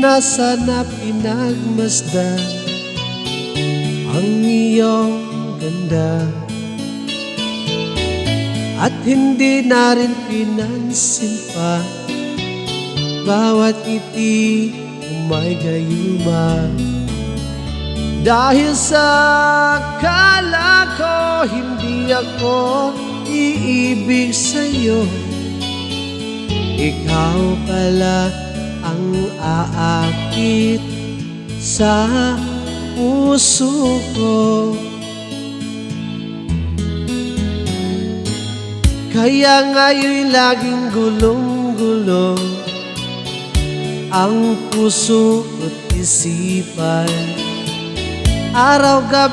na sana pinagmasdan ang iyong ganda, at hindi na rin pinansin pa bawat ngiti may gayuma. Dahil sa akala ko hindi ako iibig sa'yo, ikaw pala ang aakit sa puso ko. Kaya ngayon'y laging gulong-gulo ang puso at isipan, araw-gabi